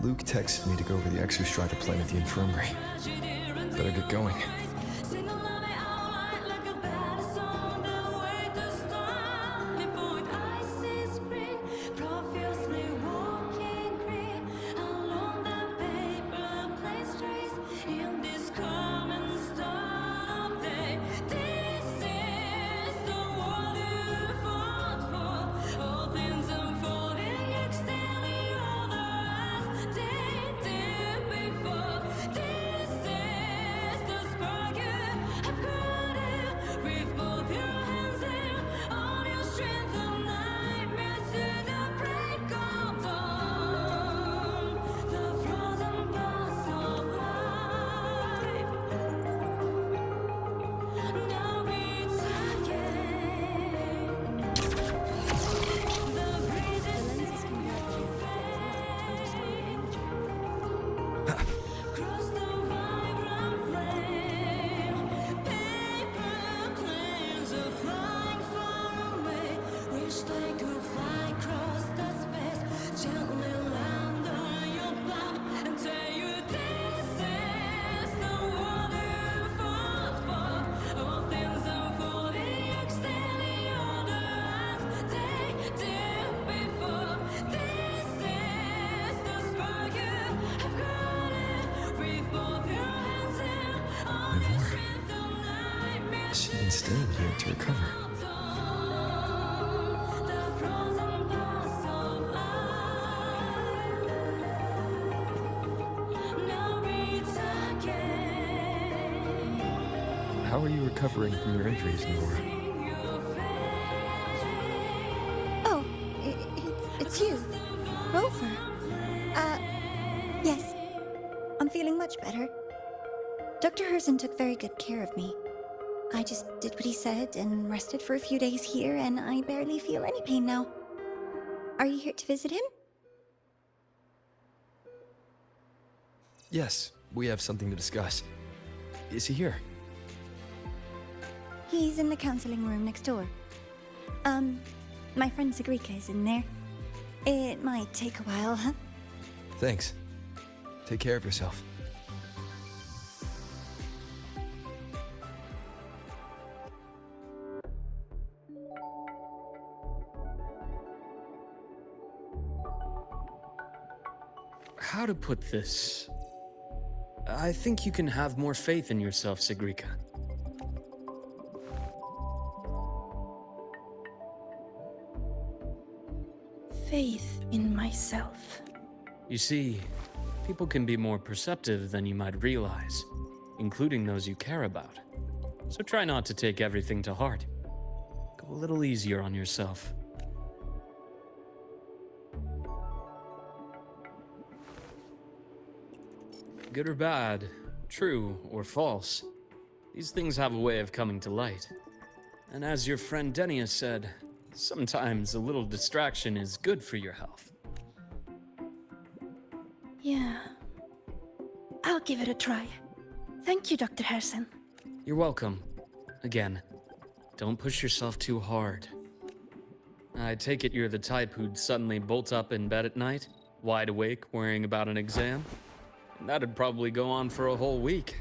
Luke texted me to go over the exostrider plan at the infirmary. Better get going. She's been staying here to recover. How are you recovering from your injuries, Nora? Oh, it's you, Rover. Yes. I'm feeling much better. Dr. Herzen took very good care of me. I just did what he said and rested for a few days here, and I barely feel any pain now. Are you here to visit him? Yes, we have something to discuss. Is he here? He's in the counseling room next door. My friend Sigrika is in there. It might take a while, huh? Thanks. Take care of yourself. How to put this? I think you can have more faith in yourself, Sigrika. Faith in myself. You see, people can be more perceptive than you might realize, including those you care about. So try not to take everything to heart. Go a little easier on yourself. Good or bad, true or false, these things have a way of coming to light. And as your friend Denia said, sometimes a little distraction is good for your health. Yeah. I'll give it a try. Thank you, Dr. Herzen. You're welcome. Again, don't push yourself too hard. I take it you're the type who'd suddenly bolt up in bed at night, wide awake, worrying about an exam? And that'd probably go on for a whole week.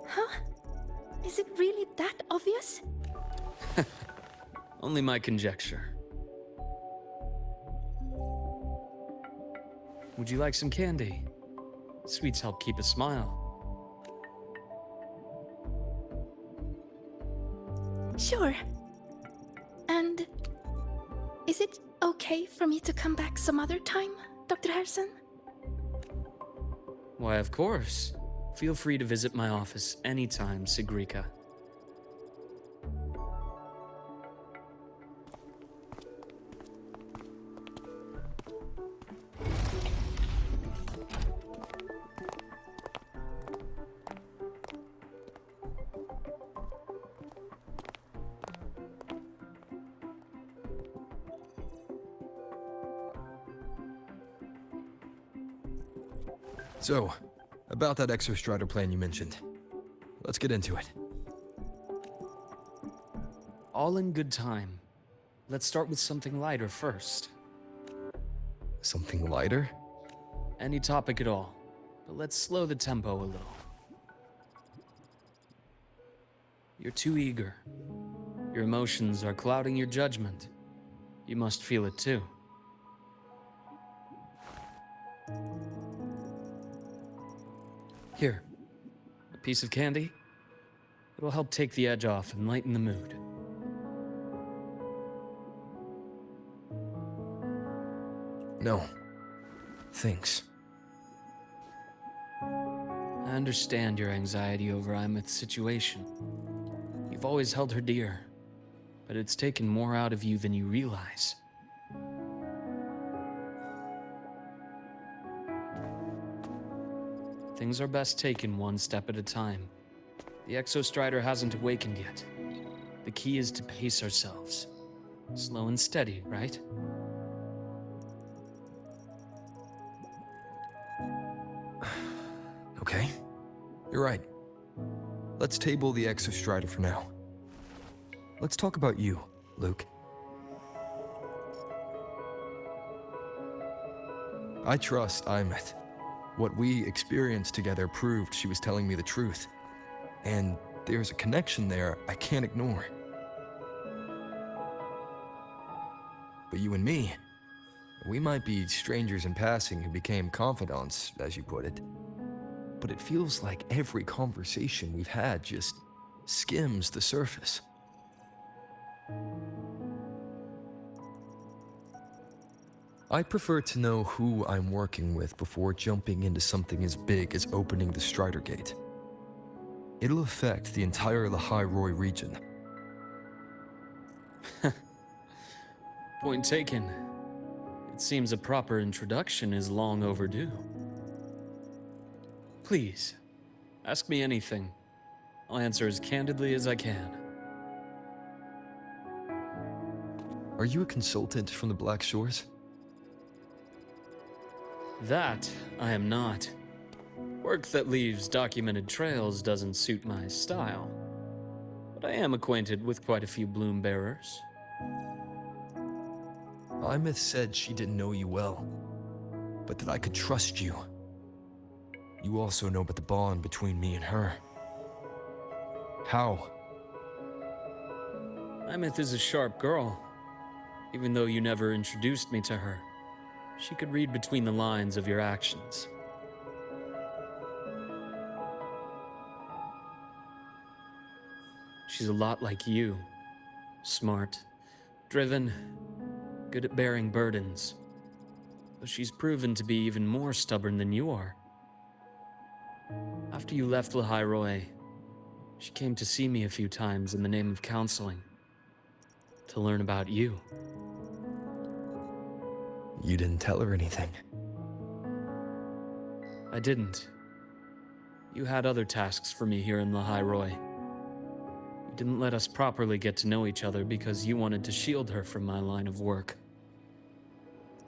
Huh? Is it really that obvious? Only my conjecture. Would you like some candy? Sweets help keep a smile. Sure. And is it okay for me to come back some other time, Dr. Herzen? Why, of course. Feel free to visit my office anytime, Sigrika. So, about that exostrider plan you mentioned. Let's get into it. All in good time. Let's start with something lighter first. Something lighter? Any topic at all, but let's slow the tempo a little. You're too eager. Your emotions are clouding your judgment. You must feel it too. Here, a piece of candy. It'll help take the edge off and lighten the mood. No. Thanks. I understand your anxiety over Imeth's situation. You've always held her dear, but it's taken more out of you than you realize. Things are best taken one step at a time. The Exostrider hasn't awakened yet. The key is to pace ourselves. Slow and steady, right? Okay. You're right. Let's table the Exostrider for now. Let's talk about you, Luke. I trust Imeth. What we experienced together proved she was telling me the truth. And there's a connection there I can't ignore. But you and me, we might be strangers in passing who became confidants, as you put it. But it feels like every conversation we've had just skims the surface. I prefer to know who I'm working with before jumping into something as big as opening the Strider Gate. It'll affect the entire Lahai Roi region. Point taken. It seems a proper introduction is long overdue. Please, ask me anything. I'll answer as candidly as I can. Are you a consultant from the Black Shores? That I am not. Work that leaves documented trails doesn't suit my style. But I am acquainted with quite a few bloom bearers. Imeth said she didn't know you well, but that I could trust you. You also know about the bond between me and her. How? Imeth is a sharp girl. Even though you never introduced me to her, she could read between the lines of your actions. She's a lot like you. Smart, driven, good at bearing burdens. But she's proven to be even more stubborn than you are. After you left Lahai Roi, she came to see me a few times in the name of counseling. To learn about you. You didn't tell her anything. I didn't. You had other tasks for me here in Lahai Roi. You didn't let us properly get to know each other because you wanted to shield her from my line of work.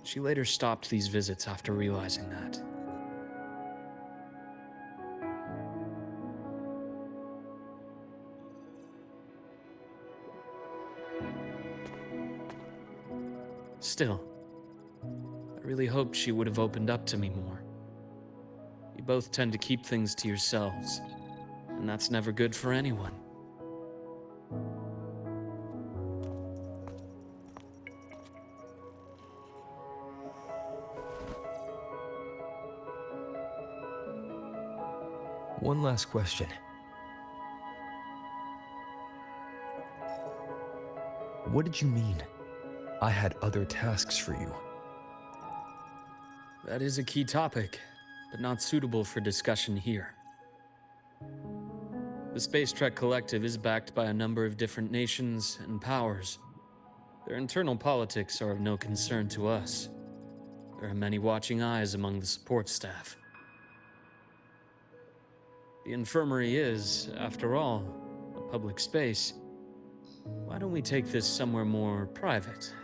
She later stopped these visits after realizing that. Still, I really hoped she would have opened up to me more. You both tend to keep things to yourselves, and that's never good for anyone. One last question. What did you mean? I had other tasks for you. That is a key topic, but not suitable for discussion here. The Space Trek Collective is backed by a number of different nations and powers. Their internal politics are of no concern to us. There are many watching eyes among the support staff. The infirmary is, after all, a public space. Why don't we take this somewhere more private?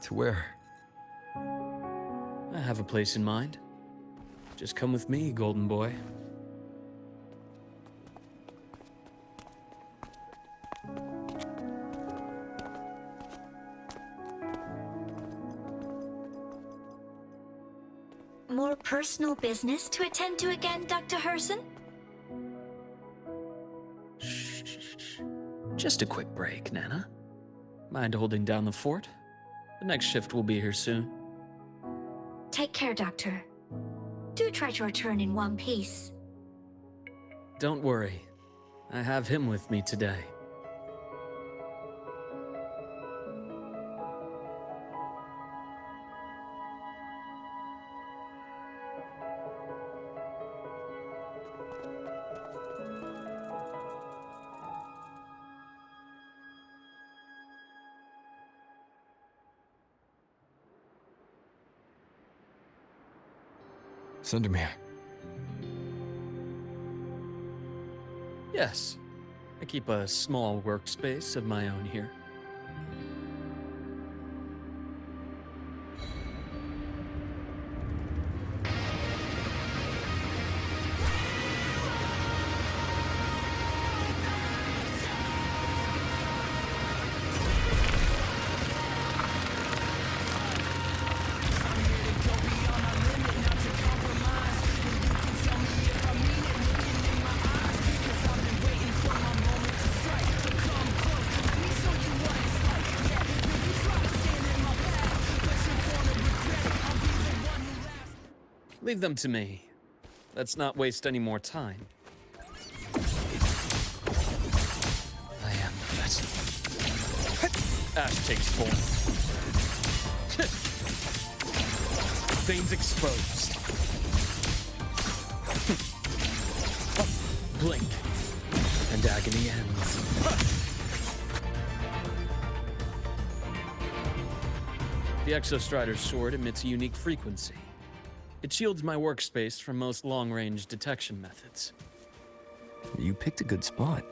To where? I have a place in mind. Just come with me, Golden Boy. personal business to attend to again, Dr. Herson? Shh. Just a quick break, Nana. Mind holding down the fort? The next shift will be here soon. Take care, Doctor. Do try to return in one piece. Don't worry. I have him with me today. Sundermere. Yes. I keep a small workspace of my own here. Leave them to me. Let's not waste any more time. I am the vessel. Ash takes form. Veins exposed. Blink, and agony ends. The Exostrider's sword emits a unique frequency. It shields my workspace from most long-range detection methods. You picked a good spot.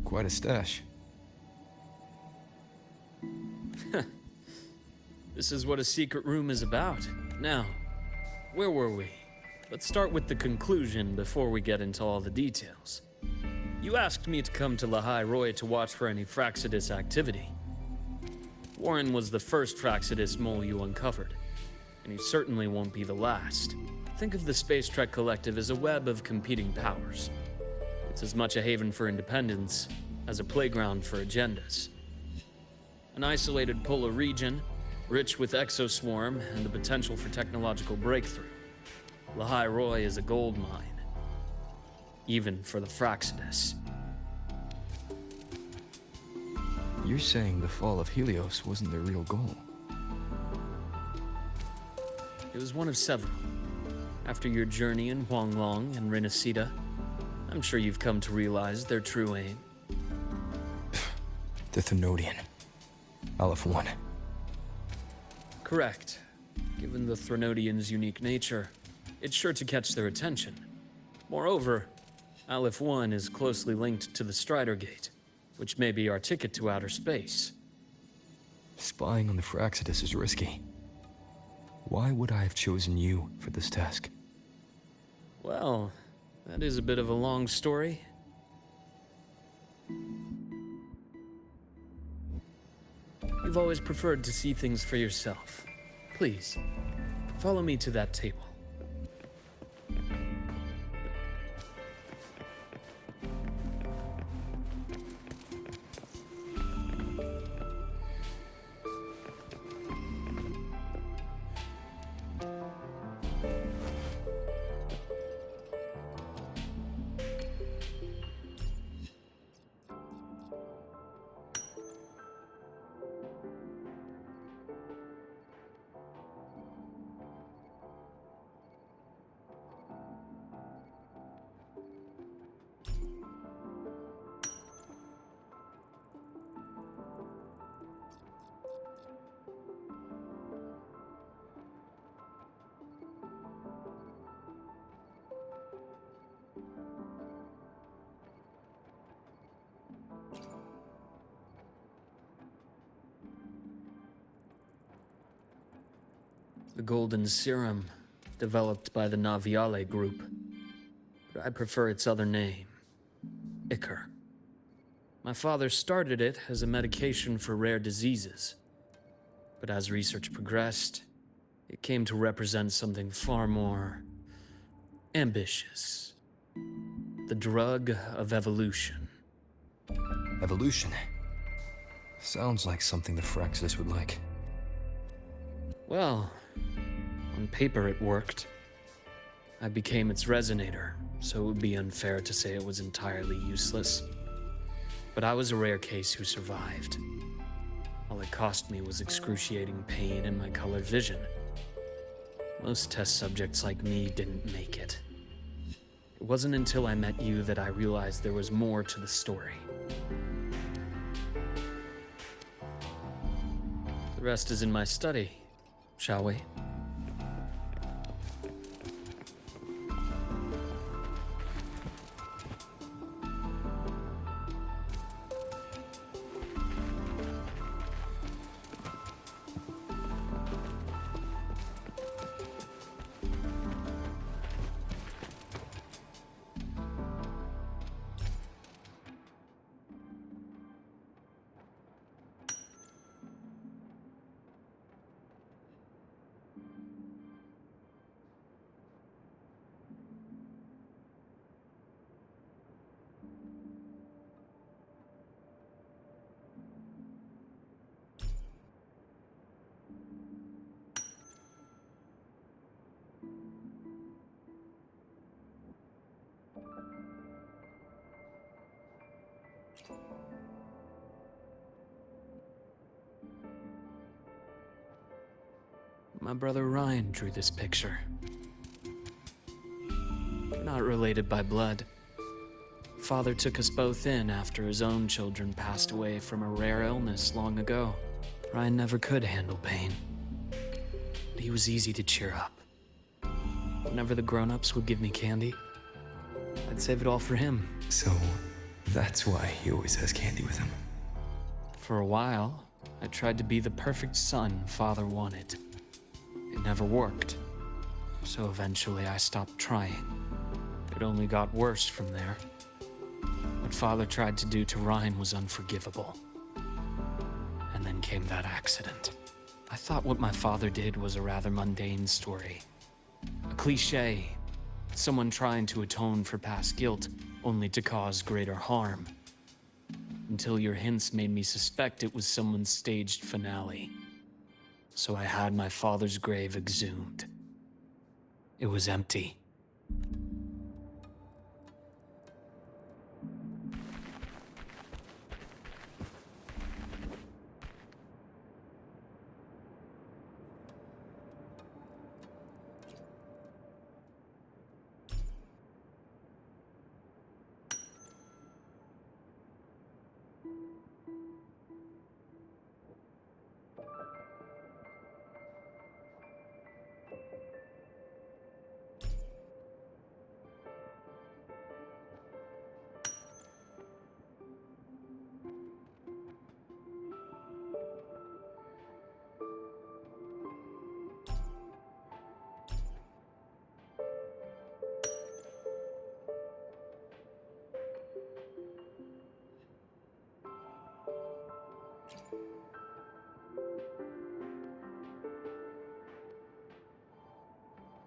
Quite a stash. This is what a secret room is about. Now, where were we? Let's start with the conclusion before we get into all the details. You asked me to come to Lahai Roi to watch for any Fraxidus activity. Warren was the first Fraxidus mole you uncovered, and he certainly won't be the last. Think of the Space Trek Collective as a web of competing powers. It's as much a haven for independence as a playground for agendas. An isolated polar region, rich with exoswarm and the potential for technological breakthrough. Lahai Roi is a gold mine, even for the Fraxidus. You're saying the fall of Helios wasn't their real goal? It was one of several. After your journey in Huanglong and Renacida, I'm sure you've come to realize their true aim. The Thenodian. Aleph 1. Correct. Given the Threnodian's unique nature, it's sure to catch their attention. Moreover, Aleph 1 is closely linked to the Strider Gate, which may be our ticket to outer space. Spying on the Fraxidus is risky. Why would I have chosen you for this task? Well, that is a bit of a long story. You've always preferred to see things for yourself. Please, follow me to that table. the golden serum developed by the Naviale group, but I prefer its other name, Ichor. My father started it as a medication for rare diseases, but as research progressed, it came to represent something far more ambitious. The drug of evolution. Evolution. Sounds like something the Fraxis would like. Well, on paper it worked. I became its resonator, so it would be unfair to say it was entirely useless. But I was a rare case who survived. All it cost me was excruciating pain and my colored vision. Most test subjects like me didn't make it. It wasn't until I met you that I realized there was more to the story. The rest is in my study, shall we? My brother Ryan drew this picture. We're not related by blood. Father took us both in after his own children passed away from a rare illness long ago. Ryan never could handle pain, but he was easy to cheer up. Whenever the grown-ups would give me candy, I'd save it all for him. So, that's why he always has candy with him. For a while, I tried to be the perfect son Father wanted. It never worked, so eventually I stopped trying. It only got worse from there. What Father tried to do to Ryan was unforgivable. And then came that accident. I thought what my father did was a rather mundane story. A cliché. Someone trying to atone for past guilt, only to cause greater harm. Until your hints made me suspect it was someone's staged finale. So I had my father's grave exhumed. It was empty.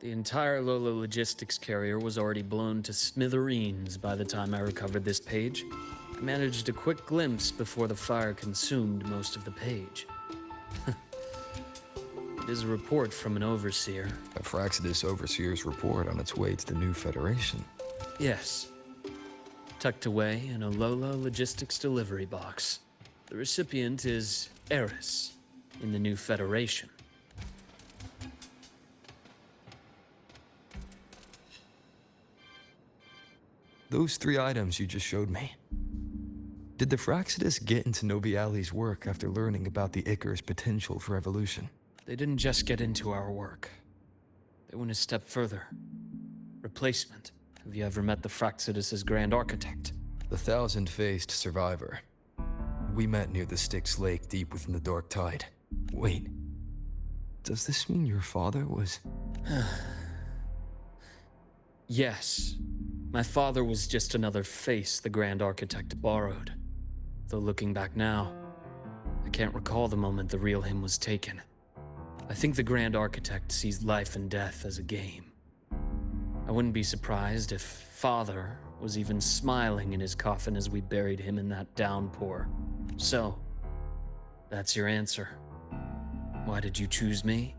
The entire Lola logistics carrier was already blown to smithereens by the time I recovered this page. I managed a quick glimpse before the fire consumed most of the page. It is a report from an overseer. A Fraxidus overseer's report on its way to the new Federation. Yes. Tucked away in a Lola logistics delivery box. The recipient is Eris in the new Federation. Those 3 items you just showed me. Did the Fraxidus get into Noviali's work after learning about the Ichor's potential for evolution? They didn't just get into our work. They went a step further. Replacement. Have you ever met the Fraxidus' Grand Architect? The thousand-faced survivor. We met near the Styx Lake deep within the Dark Tide. Wait. Does this mean your father was... Yes. My father was just another face the Grand Architect borrowed. Though looking back now, I can't recall the moment the real him was taken. I think the Grand Architect sees life and death as a game. I wouldn't be surprised if Father was even smiling in his coffin as we buried him in that downpour. So, that's your answer. Why did you choose me?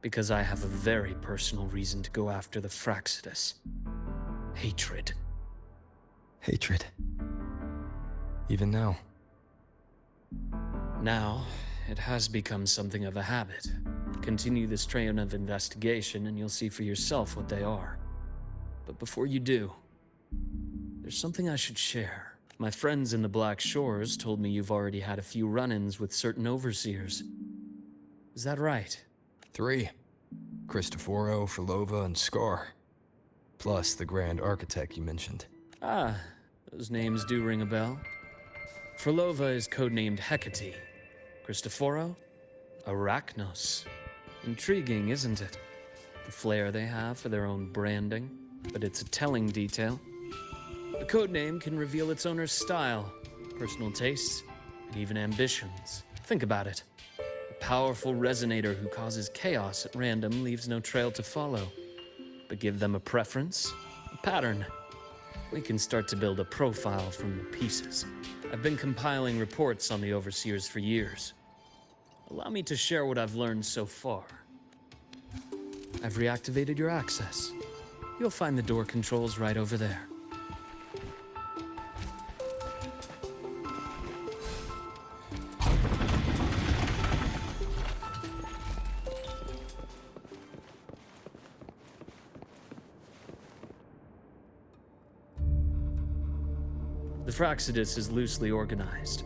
Because I have a very personal reason to go after the Fraccidus. Hatred. Hatred. Even now. Now, it has become something of a habit. Continue this train of investigation and you'll see for yourself what they are. But before you do, there's something I should share. My friends in the Black Shores told me you've already had a few run-ins with certain overseers. Is that right? 3. Cristoforo, Frolova, and Scar. Plus the Grand Architect you mentioned. Ah, those names do ring a bell. Frolova is codenamed Hecate. Cristoforo? Arachnos. Intriguing, isn't it? The flair they have for their own branding, but it's a telling detail. The codename can reveal its owner's style, personal tastes, and even ambitions. Think about it. A powerful resonator who causes chaos at random leaves no trail to follow. But give them a preference, a pattern. We can start to build a profile from the pieces. I've been compiling reports on the Overseers for years. Allow me to share what I've learned so far. I've reactivated your access. You'll find the door controls right over there. The Fraccidus is loosely organized.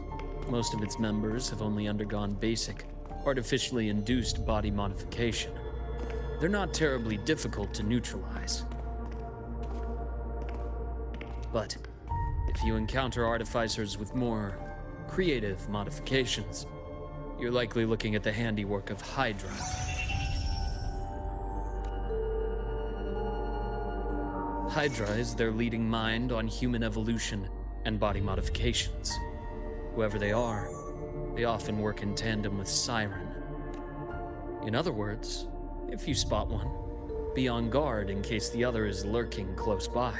Most of its members have only undergone basic, artificially induced body modification. They're not terribly difficult to neutralize. But if you encounter artificers with more creative modifications, you're likely looking at the handiwork of Hydra. Hydra is their leading mind on human evolution and body modifications. Whoever they are, they often work in tandem with Siren. In other words, if you spot one, be on guard in case the other is lurking close by.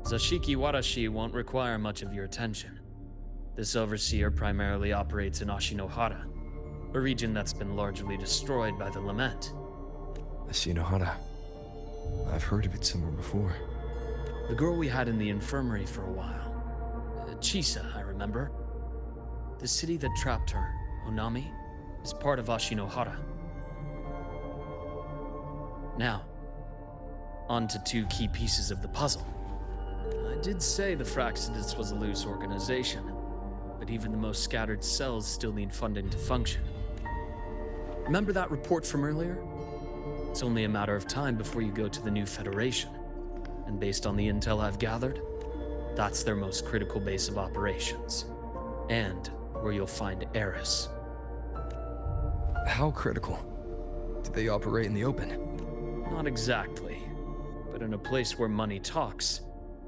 Zashiki Warashi won't require much of your attention. This overseer primarily operates in Ashinohara, a region that's been largely destroyed by the Lament. Ashinohara. I've heard of it somewhere before. The girl we had in the infirmary for a while. Chisa, I remember. The city that trapped her, Onami, is part of Ashinohara. Now, on to 2 key pieces of the puzzle. I did say the Fraccidus was a loose organization, but even the most scattered cells still need funding to function. Remember that report from earlier? It's only a matter of time before you go to the new Federation. And based on the intel I've gathered, that's their most critical base of operations. And where you'll find Eris. How critical? Do they operate in the open? Not exactly. But in a place where money talks,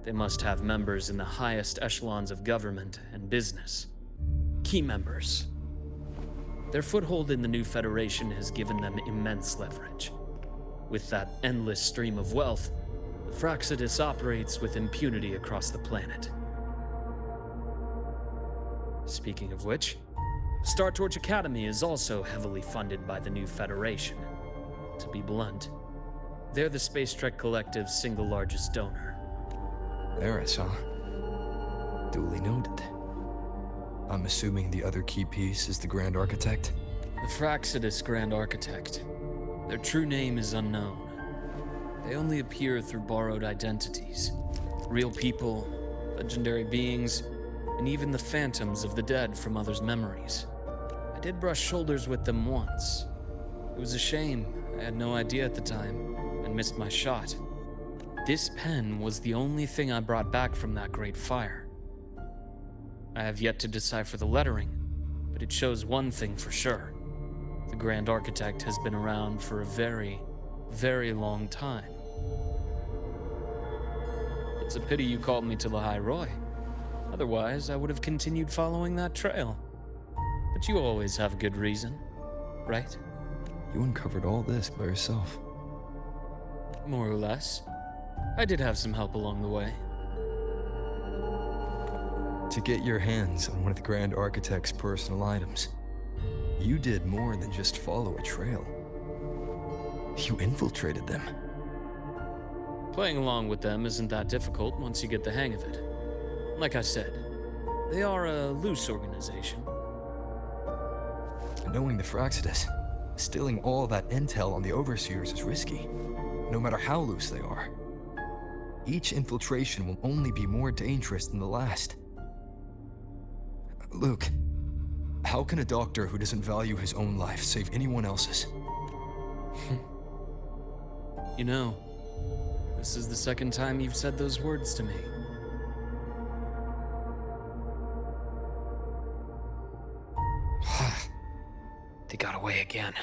they must have members in the highest echelons of government and business. Key members. Their foothold in the new Federation has given them immense leverage. With that endless stream of wealth, the Fraccidus operates with impunity across the planet. Speaking of which, Star Torch Academy is also heavily funded by the new Federation. To be blunt, they're the Space Trek Collective's single largest donor. Eris, huh? Duly noted. I'm assuming the other key piece is the Grand Architect? The Fraccidus Grand Architect. Their true name is unknown. They only appear through borrowed identities. Real people, legendary beings, and even the phantoms of the dead from others' memories. I did brush shoulders with them once. It was a shame. I had no idea at the time, and missed my shot. This pen was the only thing I brought back from that great fire. I have yet to decipher the lettering, but it shows one thing for sure. The Grand Architect has been around for a very, very long time. It's a pity you called me to Lahai Roi. Otherwise, I would have continued following that trail. But you always have a good reason, right? You uncovered all this by yourself. More or less. I did have some help along the way. To get your hands on one of the Grand Architect's personal items, you did more than just follow a trail. You infiltrated them. Playing along with them isn't that difficult once you get the hang of it. Like I said, they are a loose organization. Knowing the Fraxidus, stealing all that intel on the Overseers is risky, no matter how loose they are. Each infiltration will only be more dangerous than the last. Luke, how can a doctor who doesn't value his own life save anyone else's? You know, this is the second time you've said those words to me. They got away again.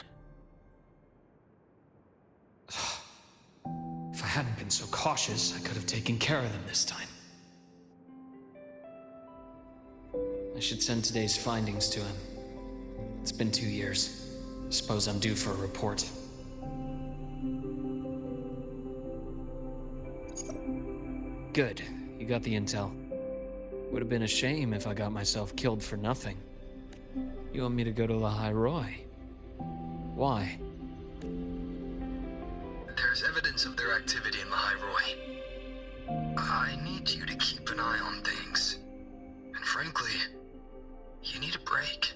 If I hadn't been so cautious, I could have taken care of them this time. I should send today's findings to him. It's been 2 years. Suppose I'm due for a report. Good, you got the intel. Would have been a shame if I got myself killed for nothing. You want me to go to Lahai Roi? Why? There's evidence of their activity in Lahai Roi. I need you to keep an eye on things. And frankly, you need a break.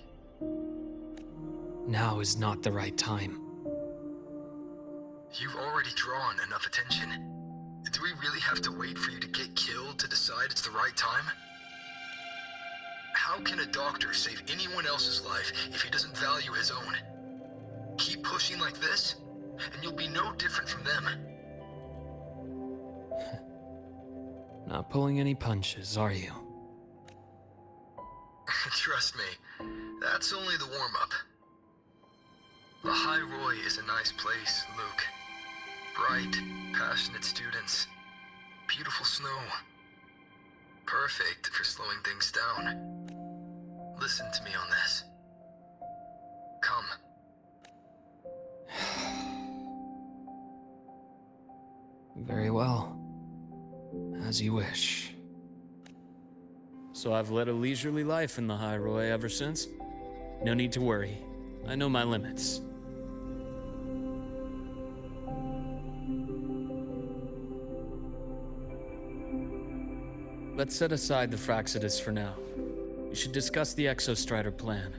Now is not the right time. You've already drawn enough attention. Do we really have to wait for you to get killed to decide it's the right time? How can a doctor save anyone else's life if he doesn't value his own? Keep pushing like this, and you'll be no different from them. Not pulling any punches, are you? Trust me, that's only the warm-up. Lahai Roi is a nice place, Luke. Bright, passionate students. Beautiful snow. Perfect for slowing things down. Listen to me on this. Come. Very well. As you wish. So I've led a leisurely life in the Lahai Roi ever since? No need to worry. I know my limits. Let's set aside the Fraxidus for now. We should discuss the Exostrider plan.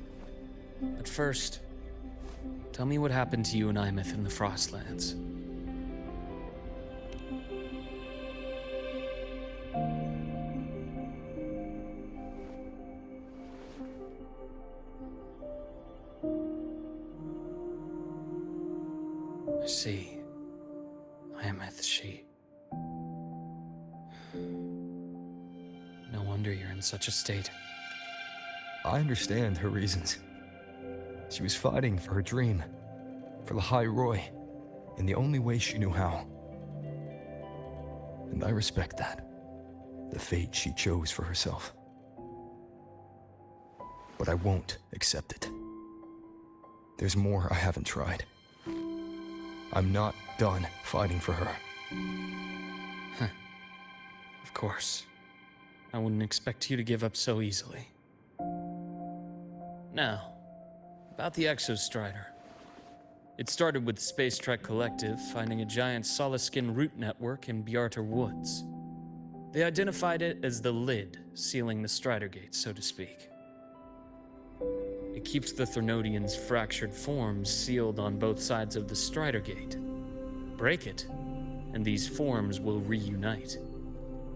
But first, tell me what happened to you and Imeth in the Frostlands. I see. Imeth, she... No wonder you're in such a state. I understand her reasons. She was fighting for her dream, for Lahai Roi, in the only way she knew how. And I respect that, the fate she chose for herself. But I won't accept it. There's more I haven't tried. I'm not done fighting for her. Of course. I wouldn't expect you to give up so easily. Now, about the Exostrider. It started with the Space Trek Collective finding a giant solid-skin root network in Bjartar Woods. They identified it as the lid, sealing the Strider Gate, so to speak. It keeps the Thernodians' fractured forms sealed on both sides of the Strider Gate. Break it, and these forms will reunite.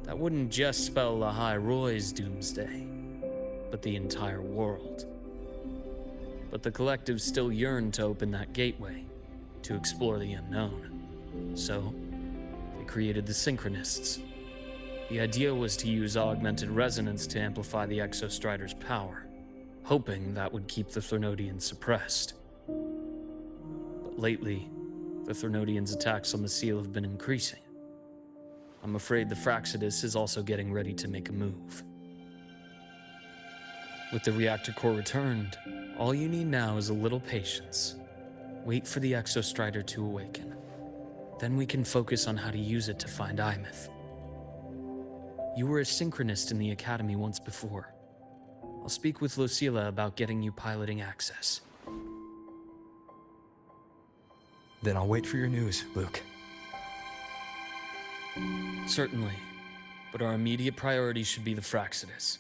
That wouldn't just spell Lahai Roi's doomsday, but the entire world. But the Collective still yearned to open that gateway, to explore the unknown. So, they created the Synchronists. The idea was to use augmented resonance to amplify the Exostrider's power, hoping that would keep the Thernodians suppressed. But lately, the Thernodians' attacks on the seal have been increasing. I'm afraid the Fraxidus is also getting ready to make a move. With the reactor core returned, all you need now is a little patience. Wait for the Exostrider to awaken. Then we can focus on how to use it to find Imeth. You were a synchronist in the Academy once before. I'll speak with Lucilla about getting you piloting access. Then I'll wait for your news, Luke. Certainly, but our immediate priority should be the Fraxidus.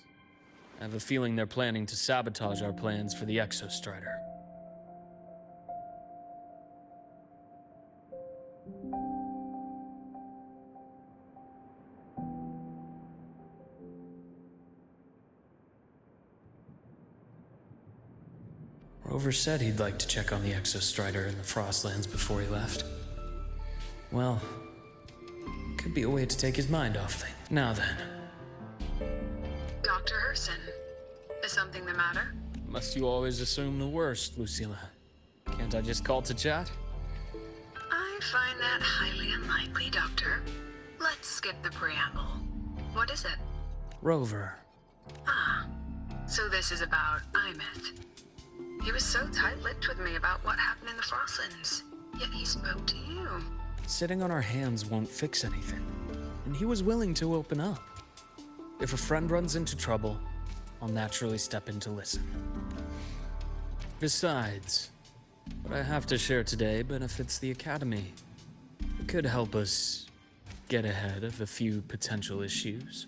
I have a feeling they're planning to sabotage our plans for the Exostrider. Rover said he'd like to check on the Exostrider in the Frostlands before he left. Well, could be a way to take his mind off things. Now then. Dr. Herson, is something the matter? Must you always assume the worst, Lucilla? Can't I just call to chat? I find that highly unlikely, Doctor. Let's skip the preamble. What is it? Rover. Ah, so this is about Imeth. He was so tight-lipped with me about what happened in the Frostlands, yet he spoke to you. Sitting on our hands won't fix anything, and he was willing to open up. If a friend runs into trouble, I'll naturally step in to listen. Besides, what I have to share today benefits the Academy. It could help us get ahead of a few potential issues.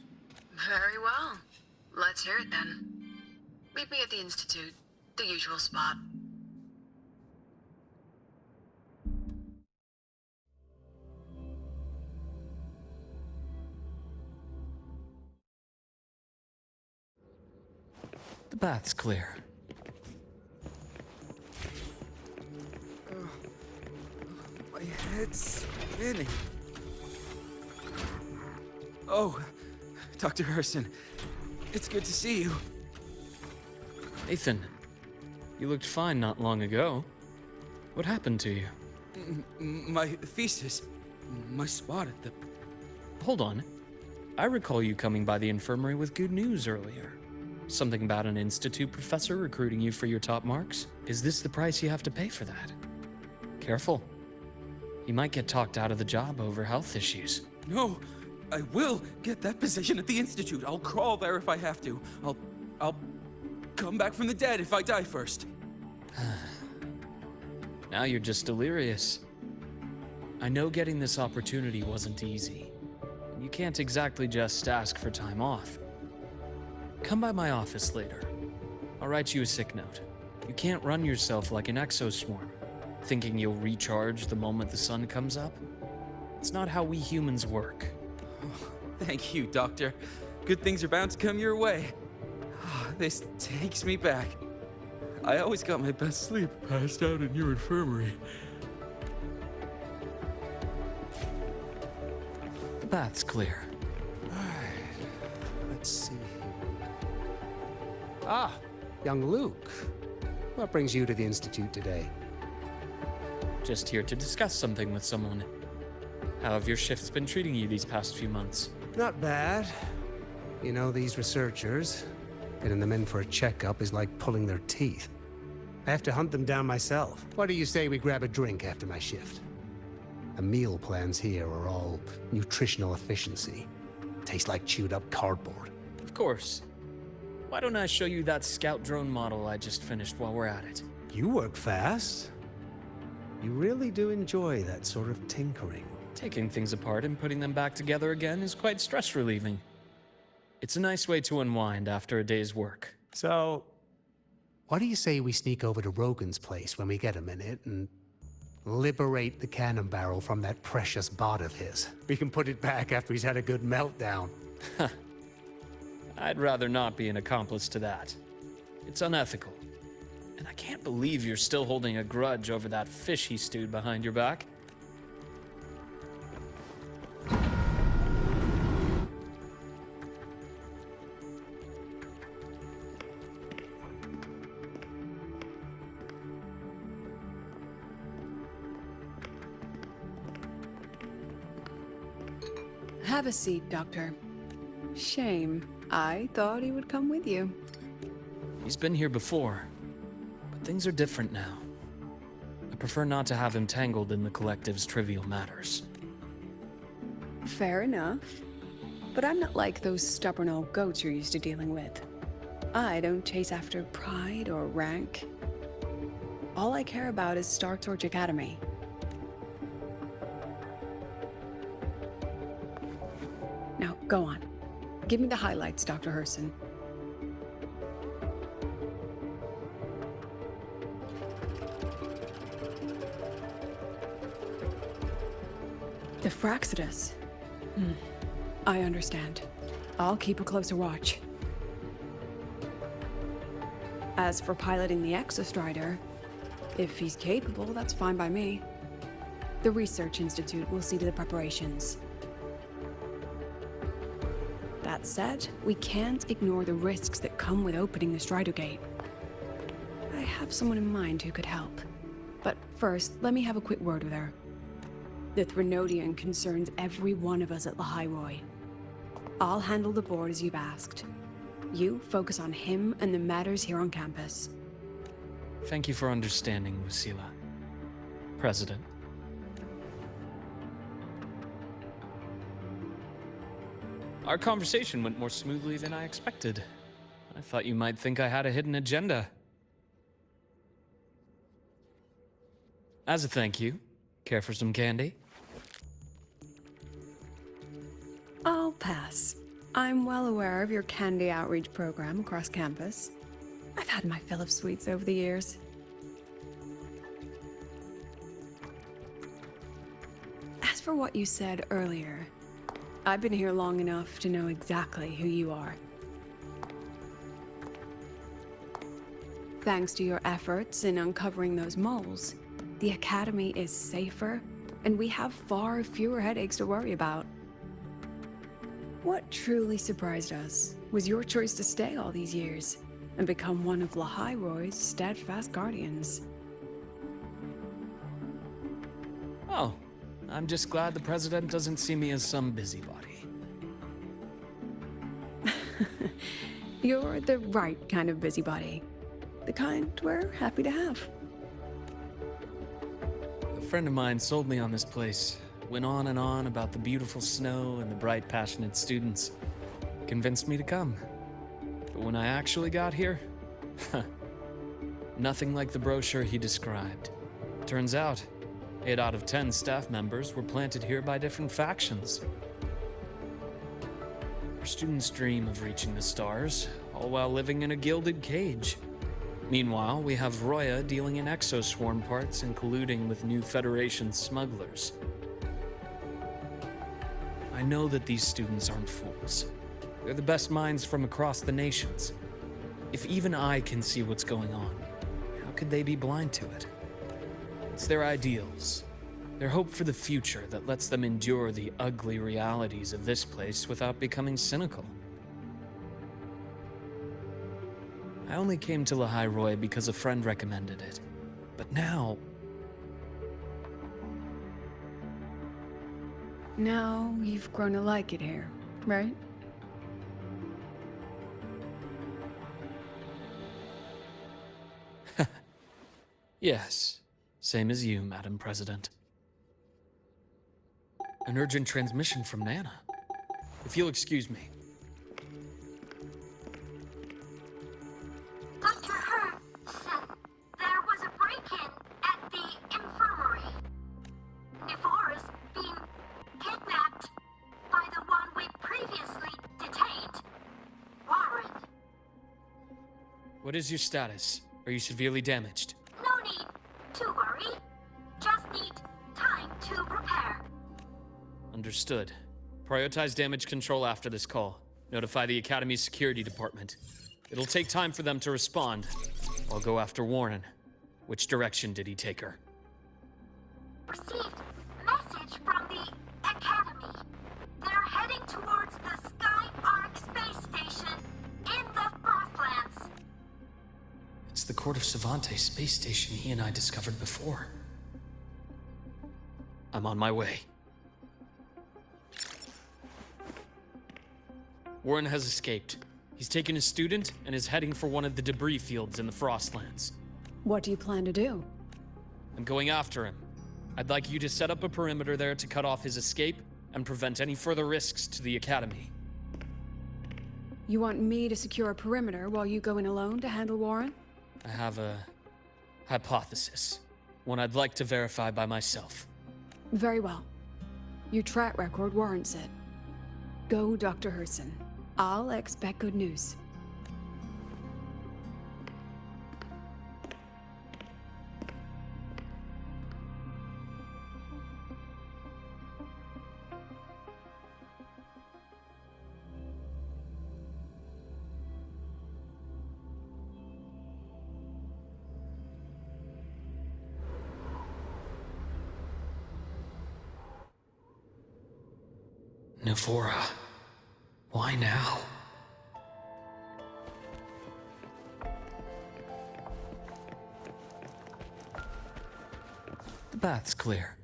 Very well. Let's hear it then. Meet me at the Institute, the usual spot. The bath's clear. My head's spinning. Oh, Dr. Herson, it's good to see you. Nathan, you looked fine not long ago. What happened to you? My thesis, my spot at the... Hold on. I recall you coming by the infirmary with good news earlier. Something about an institute professor recruiting you for your top marks? Is this the price you have to pay for that? Careful. You might get talked out of the job over health issues. No, I will get that position at the Institute. I'll crawl there if I have to. I'll come back from the dead if I die first. Now you're just delirious. I know getting this opportunity wasn't easy. You can't exactly just ask for time off. Come by my office later. I'll write you a sick note. You can't run yourself like an exoswarm, thinking you'll recharge the moment the sun comes up. It's not how we humans work. Oh, thank you, Doctor. Good things are bound to come your way. This takes me back. I always got my best sleep passed out in your infirmary. The bath's clear. Let's see. Ah, young Luke. What brings you to the Institute today? Just here to discuss something with someone. How have your shifts been treating you these past few months? Not bad. You know, these researchers, getting them in for a checkup is like pulling their teeth. I have to hunt them down myself. What do you say we grab a drink after my shift? The meal plans here are all nutritional efficiency. Taste like chewed up cardboard. Of course. Why don't I show you that scout drone model I just finished while we're at it? You work fast. You really do enjoy that sort of tinkering. Taking things apart and putting them back together again is quite stress relieving. It's a nice way to unwind after a day's work. So, what do you say we sneak over to Rogan's place when we get a minute and liberate the cannon barrel from that precious bot of his? We can put it back after he's had a good meltdown. I'd rather not be an accomplice to that. It's unethical. And I can't believe you're still holding a grudge over that fish he stewed behind your back. Have a seat, Doctor. Shame. I thought he would come with you. He's been here before, but things are different now. I prefer not to have him tangled in the collective's trivial matters. Fair enough. But I'm not like those stubborn old goats you're used to dealing with. I don't chase after pride or rank. All I care about is Star Torch Academy. Now, go on. Give me the highlights, Dr. Herson. The Fraxidus. I understand. I'll keep a closer watch. As for piloting the Exostrider, if he's capable, that's fine by me. The Research Institute will see to the preparations. That said, we can't ignore the risks that come with opening the Strider Gate. I have someone in mind who could help. But first, let me have a quick word with her. The Threnodian concerns every one of us at Lahai Roi. I'll handle the board as you've asked. You focus on him and the matters here on campus. Thank you for understanding, Lucila. President. Our conversation went more smoothly than I expected. I thought you might think I had a hidden agenda. As a thank you, care for some candy? I'll pass. I'm well aware of your candy outreach program across campus. I've had my fill of sweets over the years. As for what you said earlier, I've been here long enough to know exactly who you are. Thanks to your efforts in uncovering those moles, the Academy is safer, and we have far fewer headaches to worry about. What truly surprised us was your choice to stay all these years and become one of Lahai Roi's steadfast guardians. Oh, I'm just glad the President doesn't see me as some busybody. You're the right kind of busybody. The kind we're happy to have. A friend of mine sold me on this place. Went on and on about the beautiful snow and the bright, passionate students. Convinced me to come. But when I actually got here, nothing like the brochure he described. Turns out, 8 out of 10 staff members were planted here by different factions. Our students dream of reaching the stars, all while living in a gilded cage. Meanwhile, we have Roya dealing in exoswarm parts and colluding with new Federation smugglers. I know that these students aren't fools. They're the best minds from across the nations. If even I can see what's going on, how could they be blind to it? It's their ideals, their hope for the future that lets them endure the ugly realities of this place without becoming cynical. I only came to Lahai Roi because a friend recommended it. But now... Now you've grown to like it here, right? Yes, same as you, Madam President. An urgent transmission from Nana. If you'll excuse me. Dr. Hurd said there was a break-in at the infirmary. Nevora's being kidnapped by the one we previously detained, Warren. What is your status? Are you severely damaged? No need to worry. Just need time to prepare. Understood. Prioritize damage control after this call. Notify the Academy's security department. It'll take time for them to respond. I'll go after Warren. Which direction did he take her? Received message from the Academy. They're heading towards the Sky Arc space station in the Frostlands. It's the Court of Savante space station he and I discovered before. I'm on my way. Warren has escaped. He's taken a student and is heading for one of the debris fields in the Frostlands. What do you plan to do? I'm going after him. I'd like you to set up a perimeter there to cut off his escape and prevent any further risks to the Academy. You want me to secure a perimeter while you go in alone to handle Warren? I have a hypothesis, one I'd like to verify by myself. Very well. Your track record warrants it. Go, Dr. Herson. I'll expect good news. Navora, why now? The bath's clear.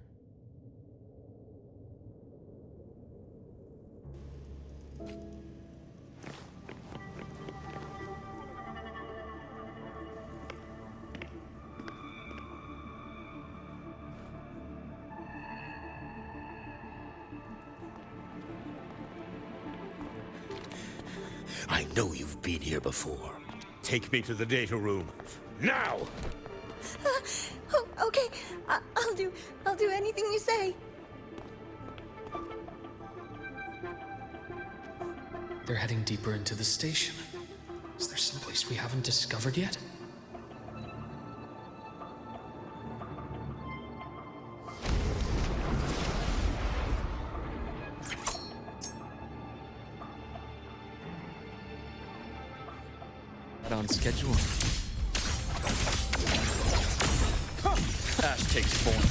I know you've been here before. Take me to the data room. Now! Oh, okay. I'll do anything you say. They're heading deeper into the station. Is there someplace we haven't discovered yet? Right on schedule. Ash takes form.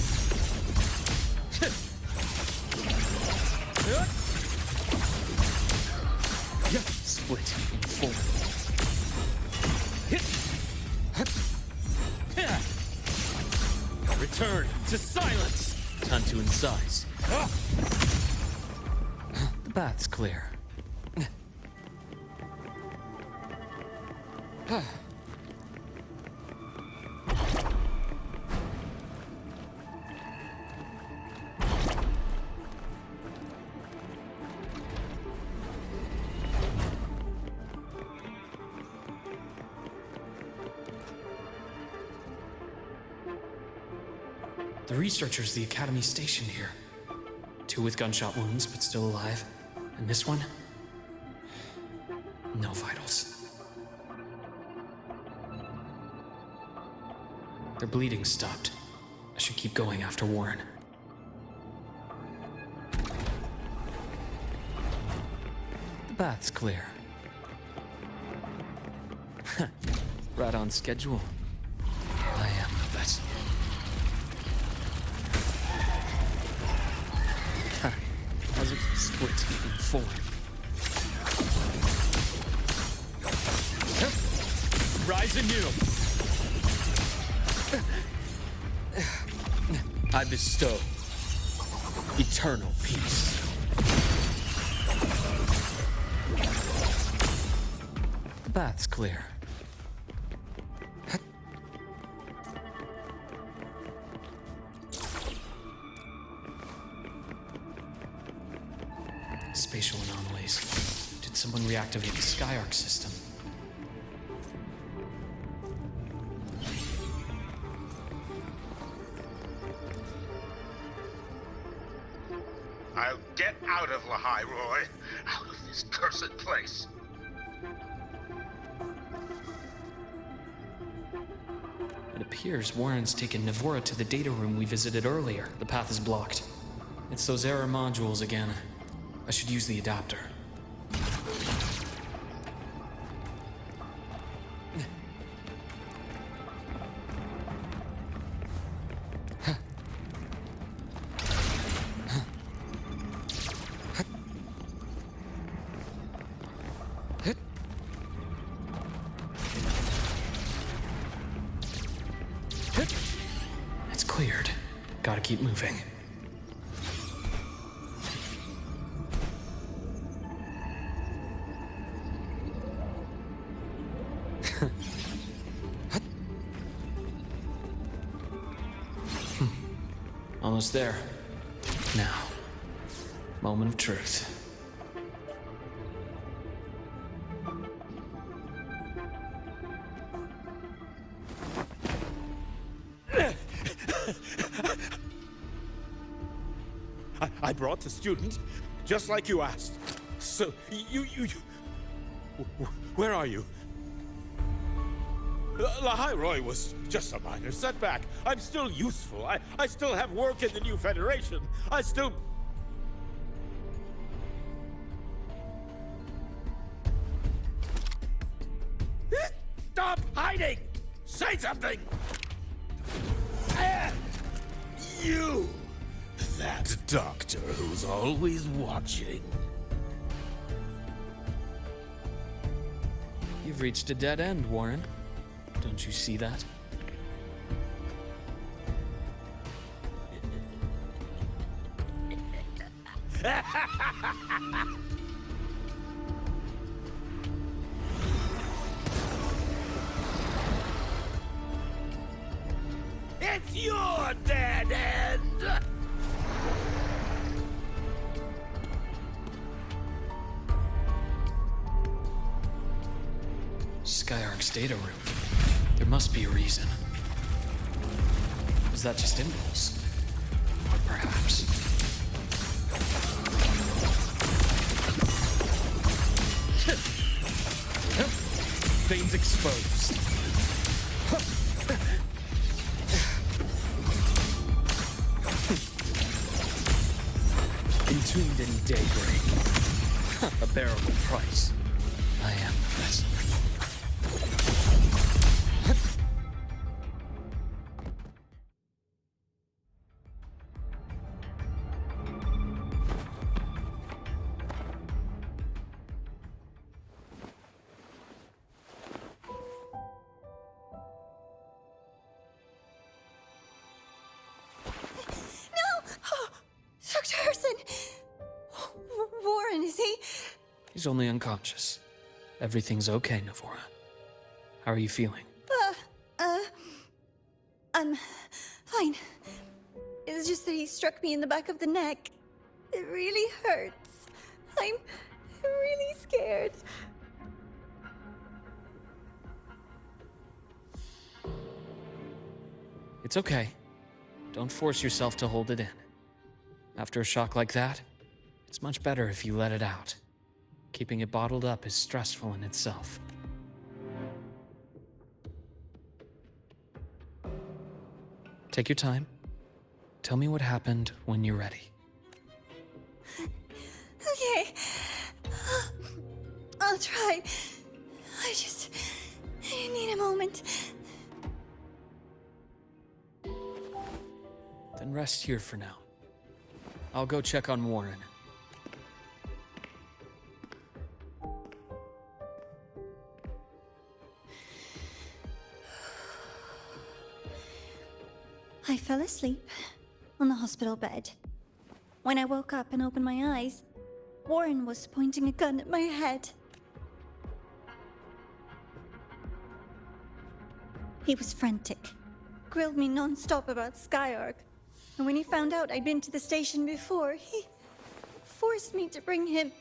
Split in form. Return to silence. Time to incise. The bath's clear. The researchers the Academy stationed here. 2 with gunshot wounds, but still alive. And this one? No vitals. Their bleeding stopped. I should keep going after Warren. The bath's clear. Right on schedule. I am the vessel. How's it split in form? Rise anew! I bestow eternal peace. The bath's clear. Spatial anomalies. Did someone reactivate the Skyarc system? I'll get out of Lahai Roi. Out of this cursed place. It appears Warren's taken Navora to the data room we visited earlier. The path is blocked. It's those error modules again. I should use the adapter. It's cleared. Gotta keep moving. almost there. Now, moment of truth. I brought the student, just like you asked. So, where are you? Lahai Roi was just a minor setback. I'm still useful. I still have work in the new Federation. I still... Stop hiding! Say something! You! That doctor who's always watching. You've reached a dead end, Warren. Don't you see that? It's your dead end! Skyark's data room. There must be a reason. Was that just impulse? Or perhaps... Veins exposed. Entombed in daybreak. A bearable price. I am the vessel. Dr. Herson! Warren, is he? He's only unconscious. Everything's okay, Navora. How are you feeling? I'm fine. It's just that he struck me in the back of the neck. It really hurts. I'm really scared. It's okay. Don't force yourself to hold it in. After a shock like that, it's much better if you let it out. Keeping it bottled up is stressful in itself. Take your time. Tell me what happened when you're ready. Okay. I'll try. I need a moment. Then rest here for now. I'll go check on Warren. I fell asleep on the hospital bed. When I woke up and opened my eyes, Warren was pointing a gun at my head. He was frantic, grilled me non-stop about Skyark, and when he found out I'd been to the station before, he forced me to bring him.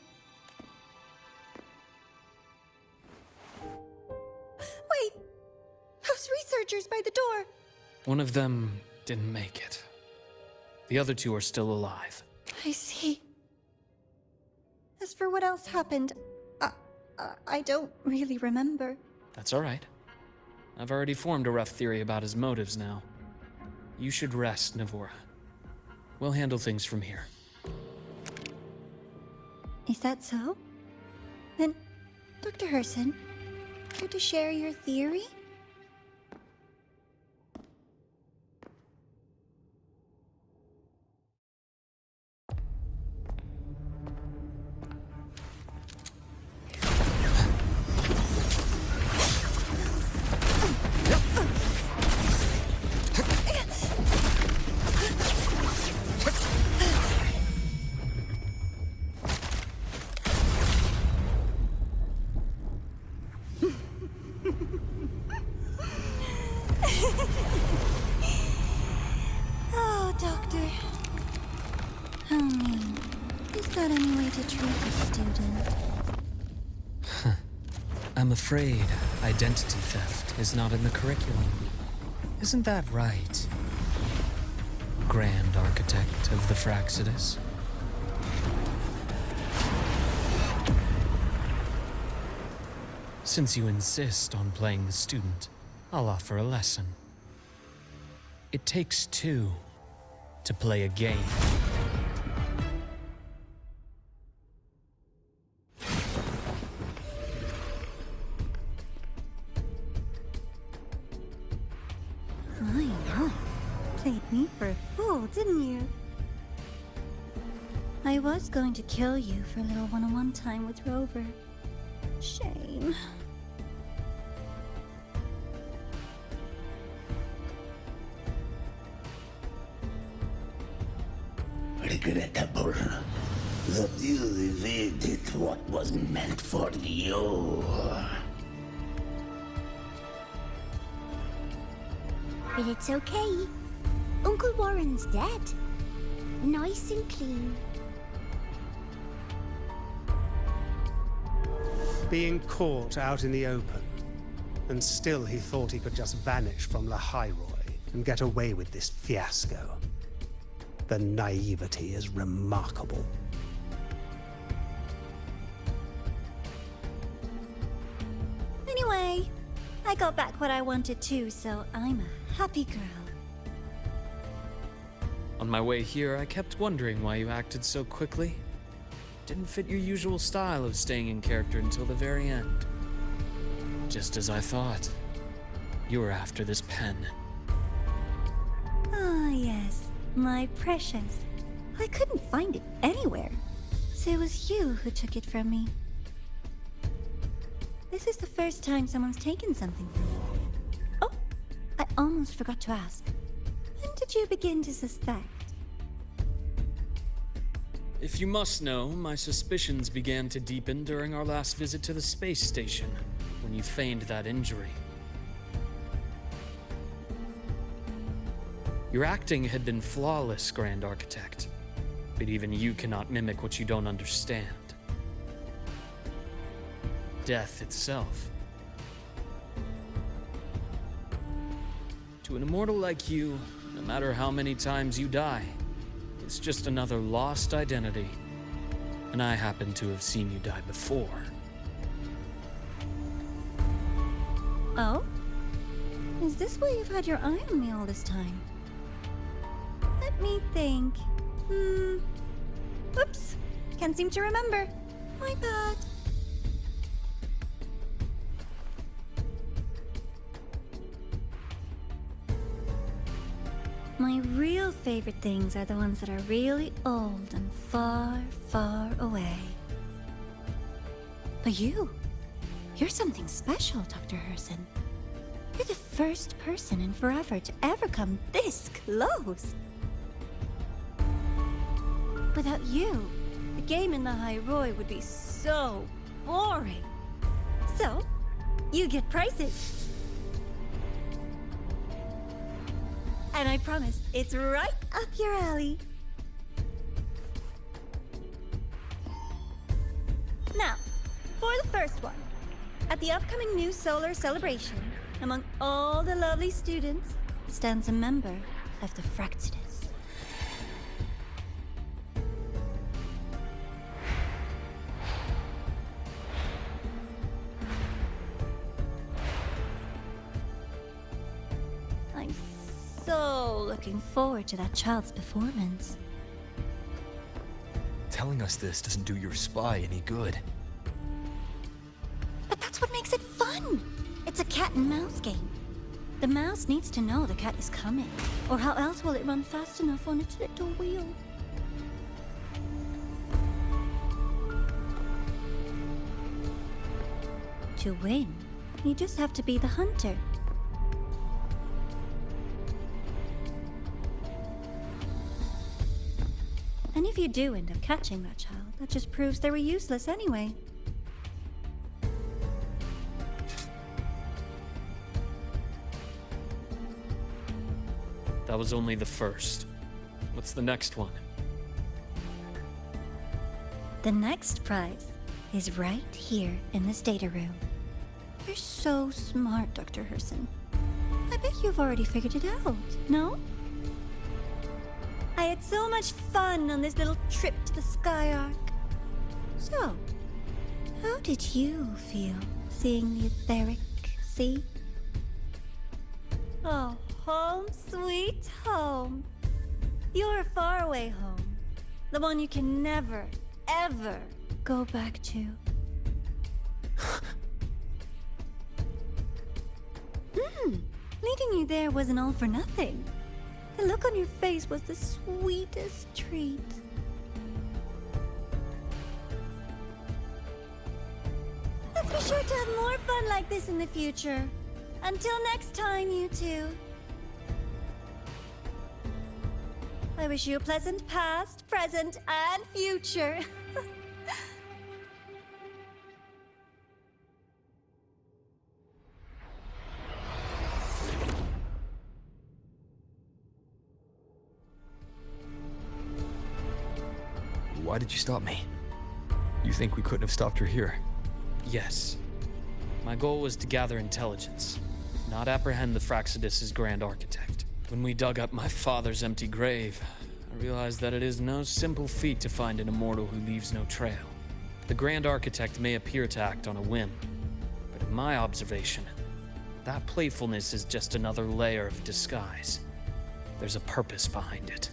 Wait! Those researchers by the door! One of them didn't make it. The other two are still alive. I see. As for what else happened, I don't really remember. That's all right. I've already formed a rough theory about his motives now. You should rest, Navora. We'll handle things from here. Is that so? Then, Dr. Herson, care to share your theory? Oh, Doctor. that any way to treat a student? I'm afraid identity theft is not in the curriculum. Isn't that right, Grand Architect of the Fraxidus? Since you insist on playing the student, I'll offer a lesson. It takes two to play a game. Played me for a fool, didn't you? I was going to kill you for a little one-on-one time with Rover. Shame. Regrettable that you evaded what was meant for you. But it's okay. Uncle Warren's dead. Nice and clean. Being caught out in the open, and still he thought he could just vanish from Lahai Roi and get away with this fiasco. The naivety is remarkable. Anyway, I got back what I wanted too, so I'm a happy girl. On my way here, I kept wondering why you acted so quickly. Didn't fit your usual style of staying in character until the very end. Just as I thought. You were after this pen. Ah, yes, my precious. I couldn't find it anywhere, so it was you who took it from me. This is the first time someone's taken something from me. Oh, I almost forgot to ask. When did you begin to suspect? If you must know, my suspicions began to deepen during our last visit to the space station, when you feigned that injury. Your acting had been flawless, Grand Architect, but even you cannot mimic what you don't understand. Death itself. To an immortal like you, no matter how many times you die, it's just another lost identity. And I happen to have seen you die before. Oh? Is this why you've had your eye on me all this time? Let me think. Whoops. Can't seem to remember. My bad. My real favorite things are the ones that are really old and far, far away. But you're something special, Dr. Herson. You're the first person in forever to ever come this close. Without you, the game in Lahai Roi would be so boring. So, you get prizes. And I promise, it's right up your alley. Now, for the first one. At the upcoming new solar celebration, among all the lovely students, stands a member of the Fraxidus. I'm so looking forward to that child's performance. Telling us this doesn't do your spy any good. But that's what makes it fun! It's a cat and mouse game. The mouse needs to know the cat is coming, or how else will it run fast enough on its little wheel? To win, you just have to be the hunter. And if you do end up catching that child, that just proves they were useless anyway. That was only the first. What's the next one? The next prize is right here in this data room. You're so smart, Dr. Herson. I bet you've already figured it out, no? I had so much fun on this little trip to the Sky Arc. So, how did you feel seeing the etheric sea? Oh, home sweet home. Your faraway home. The one you can never, ever go back to. Leading you there wasn't all for nothing. The look on your face was the sweetest treat. Let's be sure to have more fun like this in the future. Until next time, you two. I wish you a pleasant past, present, and future. Why did you stop me? You think we couldn't have stopped her here? Yes. My goal was to gather intelligence, not apprehend the Fraxidus' grand architect. When we dug up my father's empty grave, I realized that it is no simple feat to find an immortal who leaves no trail. The grand architect may appear to act on a whim, but in my observation, that playfulness is just another layer of disguise. There's a purpose behind it.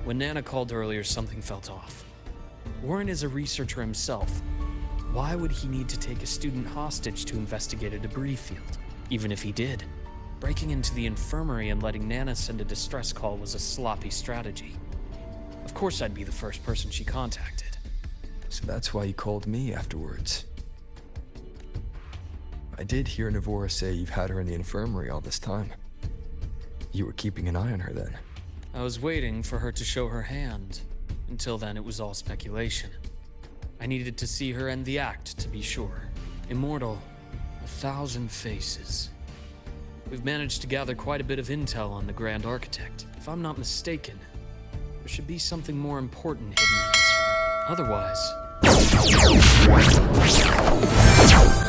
When Nana called earlier, something felt off. Warren is a researcher himself. Why would he need to take a student hostage to investigate a debris field? Even if he did, breaking into the infirmary and letting Nana send a distress call was a sloppy strategy. Of course I'd be the first person she contacted. So that's why you called me afterwards. I did hear Navora say you've had her in the infirmary all this time. You were keeping an eye on her then. I was waiting for her to show her hand. Until then, it was all speculation. I needed to see her end the act, to be sure. Immortal, 1,000 faces. We've managed to gather quite a bit of intel on the Grand Architect. If I'm not mistaken, there should be something more important hidden in this room. Otherwise...